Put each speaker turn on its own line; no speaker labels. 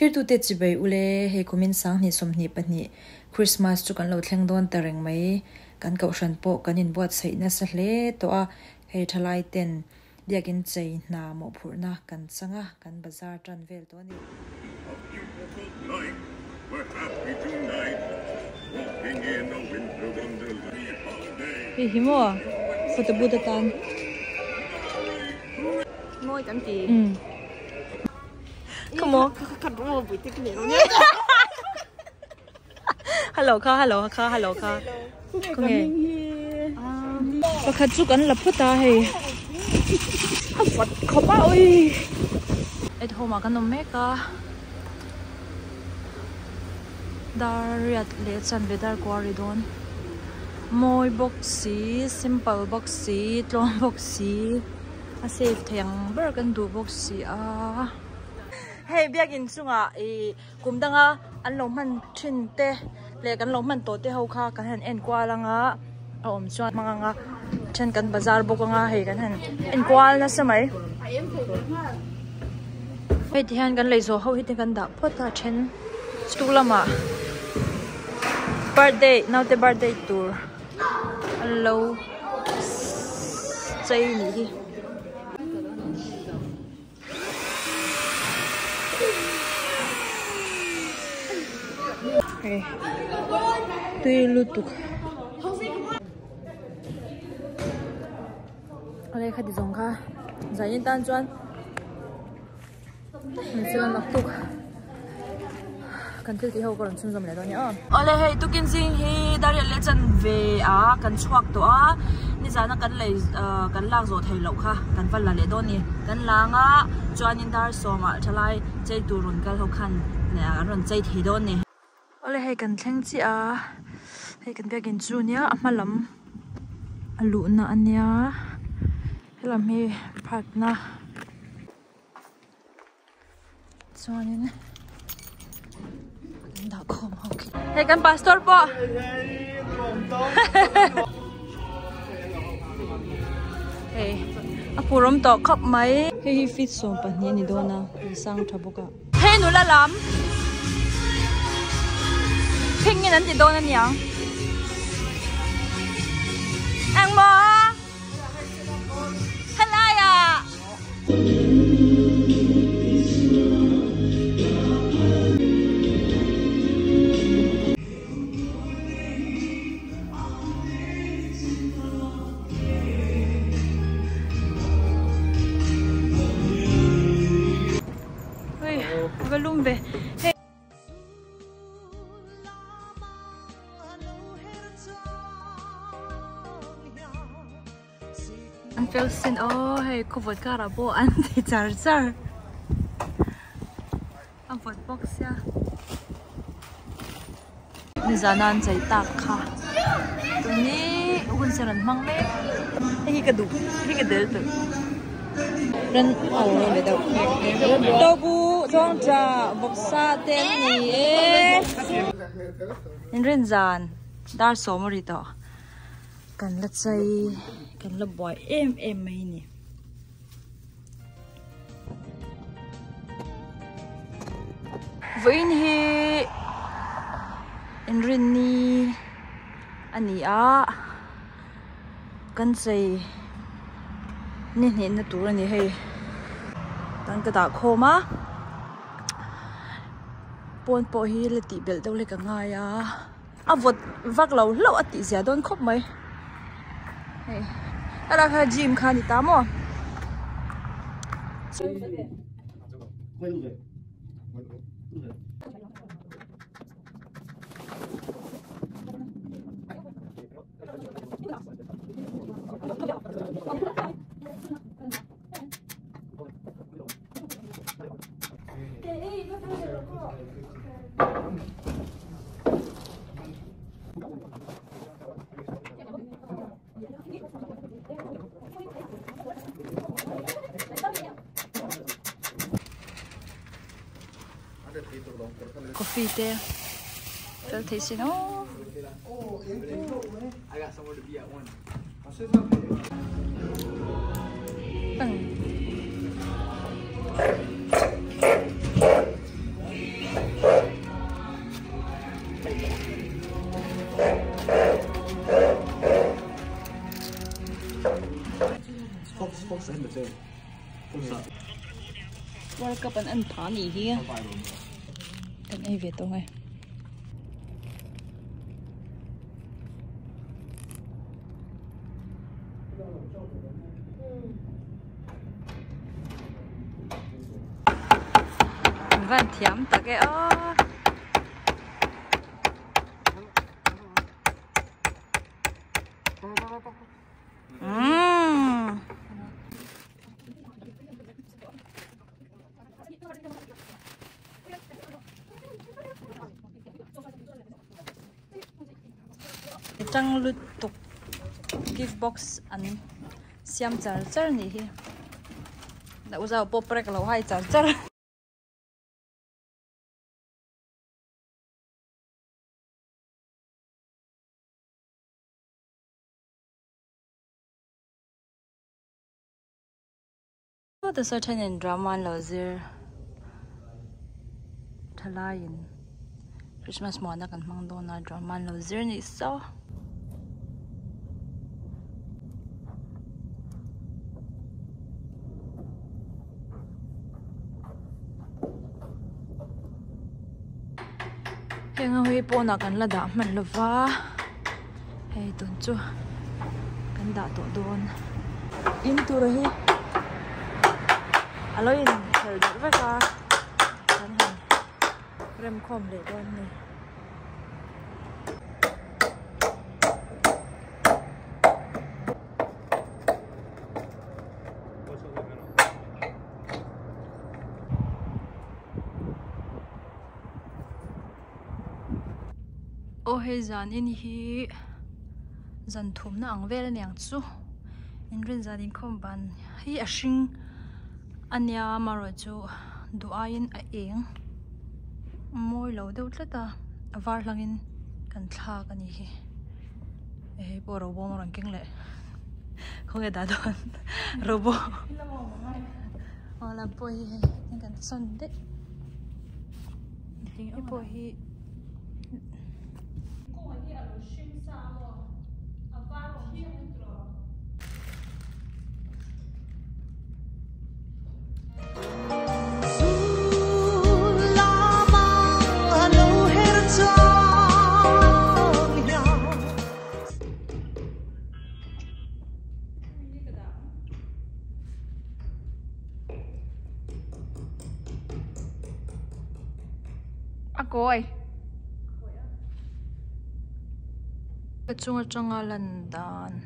thlir tu te chibai ule he kumin sang ni somni pani Christmas chu kan lo thleng don ta reng mai kan ko hran po kan in buatsaih na sa hle to a he thalai ten Biakin Chei na mo phurna kan changa kan bazar tran vel to ni
We're happy tonight, walking in a winter wonderland.
Hey, Hlimawm, photo booth tan.
Ngồi cắn chị.
Come on.
Cắn một buổi tiệc nhẹ luôn.
Hello ka. Không nghe. Và khát chút ăn lập phút ta hay. Phật khó ba ơi. At home mà cái nôm mẹ ka. Dariat le chan vedar quaridon. Moi boxi, simple boxi, long boxi. A safe theng burgan du boxi a. Hey Biakin chunga e kumdanga anlo man thin te le kan lo man to te ho kha kan han en kwa langa om chuan manga chen kan bazar bokanga he kan han en kwal na samai hei ti han kan leizo ho hi te kan da phota chen stulama birthday now the birthday tour hello Chei ni hi hey tui lutuk ale khadi zong kha zain tan chuan mình sẽ làm tục cần thiết thì hậu còn chung dòng này thôi nhá. Ole hey tu kinh sinh hi dari le chan về à cần chuak to à ni za na cần lấy cần lang zo thei lo kha cần val la le don ni cần lang á chuan in dar so ma thalai chei turun kal ho khan ne ron chei thei don ni. Ole hey cần thleng chi a hey cần Biakin chu nia amalam alu na ania helam hi park na chuanin da khom ho ki hey kan pastor po hey apurom to khap mai hi fit som pani ni dona sang thabuka hey nu la lam phing in an ti dona niang ang mo halaya Belum be. Hey. An felsin oh hey covered karabo anti charger. Ang phot box ya. Ni zanan chai tak kha. Tuni hun saran hmang me. Hi ka du. Hi ka del tu. Ren au le dau. Tobu chong cha boksa ten ni in ren zan dar somori to kan la chai kan la boy em mai ni voin hi in ren ni ani a kan chai ni na tur ani hei tan ka da khoma pon po hi le ti bel deuh le ka nga ya a vot vak lo lo ati zia don khop mai hey ala kha gym kha ni ta mo coffee there. Feel tasty, no?
I got somewhere to be at 1.
World Cup an phá nhỉ hi cái này về tôi ngay vẫn thiếm ta cái trăng lụt tục gift box ăn xiêm char nỉ hi đã uzao pop rek lo hai char the certain in drama lozir thalain Christmas mo na kan hmang do na drama lozir ni so heng hui po na kan la da man lova hey tun chu kan da to don in tu rahi alo in thel da va ka kan han rem khom le don ni ô hay zan in hi zan thum na ang vel niang chu in rin zan in khom ban hi a hring ania maro chu duain a eng moi lo deuh tlata avar hlangin kan thla kan hi e po robo mo rang le không nghe đã đón robo là bôi nên kan son đấy tiếng ở bôi hi cô ơi cái chung ở trong lần đàn